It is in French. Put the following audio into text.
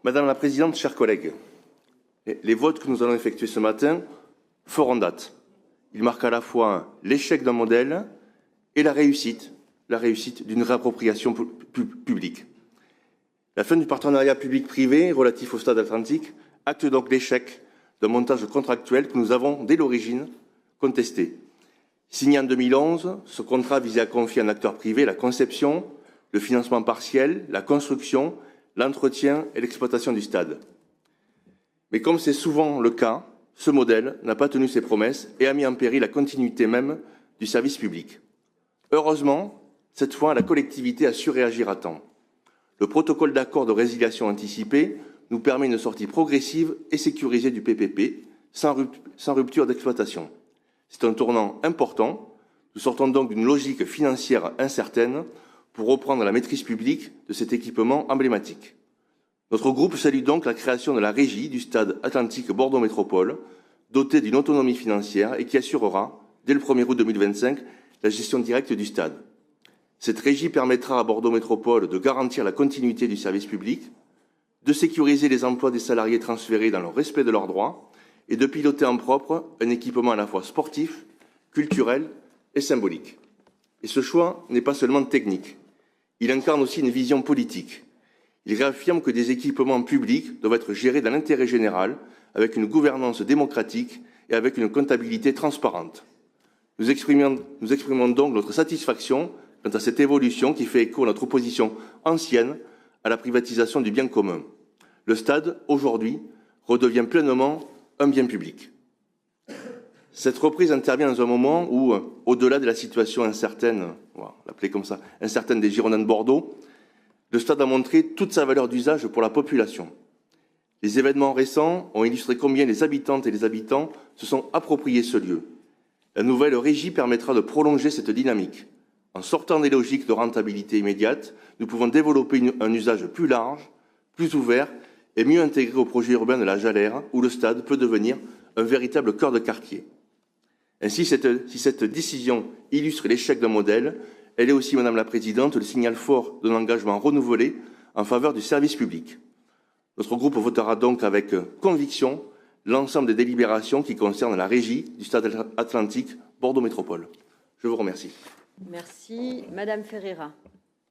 Madame la Présidente, chers collègues, les votes que nous allons effectuer ce matin feront date. Ils marquent à la fois l'échec d'un modèle et la réussite d'une réappropriation publique. La fin du partenariat public-privé relatif au Stade Atlantique acte donc l'échec d'un montage contractuel que nous avons, dès l'origine, contesté. Signé en 2011, ce contrat visait à confier à un acteur privé la conception, le financement partiel, la construction, l'entretien et l'exploitation du stade. Mais comme c'est souvent le cas, ce modèle n'a pas tenu ses promesses et a mis en péril la continuité même du service public. Heureusement, cette fois, la collectivité a su réagir à temps. Le protocole d'accord de résiliation anticipée nous permet une sortie progressive et sécurisée du PPP, sans rupture d'exploitation. C'est un tournant important. Nous sortons donc d'une logique financière incertaine pour reprendre la maîtrise publique de cet équipement emblématique. Notre groupe salue donc la création de la régie du Stade Atlantique Bordeaux Métropole, dotée d'une autonomie financière et qui assurera, dès le 1er août 2025, la gestion directe du stade. Cette régie permettra à Bordeaux Métropole de garantir la continuité du service public, de sécuriser les emplois des salariés transférés dans le respect de leurs droits et de piloter en propre un équipement à la fois sportif, culturel et symbolique. Et ce choix n'est pas seulement technique. Il incarne aussi une vision politique. Il réaffirme que des équipements publics doivent être gérés dans l'intérêt général, avec une gouvernance démocratique et avec une comptabilité transparente. Nous exprimons donc notre satisfaction quant à cette évolution qui fait écho à notre opposition ancienne à la privatisation du bien commun. Le stade, aujourd'hui, redevient pleinement un bien public. Cette reprise intervient dans un moment où, au-delà de la situation incertaine, on va l'appeler comme ça, incertaine des Girondins de Bordeaux, le stade a montré toute sa valeur d'usage pour la population. Les événements récents ont illustré combien les habitantes et les habitants se sont appropriés ce lieu. La nouvelle régie permettra de prolonger cette dynamique. En sortant des logiques de rentabilité immédiate, nous pouvons développer un usage plus large, plus ouvert et mieux intégré au projet urbain de la Jalère, où le stade peut devenir un véritable cœur de quartier. Ainsi, si cette décision illustre l'échec d'un modèle, elle est aussi, Madame la Présidente, le signal fort d'un engagement renouvelé en faveur du service public. Notre groupe votera donc avec conviction l'ensemble des délibérations qui concernent la régie du Stade Atlantique Bordeaux Métropole. Je vous remercie. Merci. Madame Ferreira.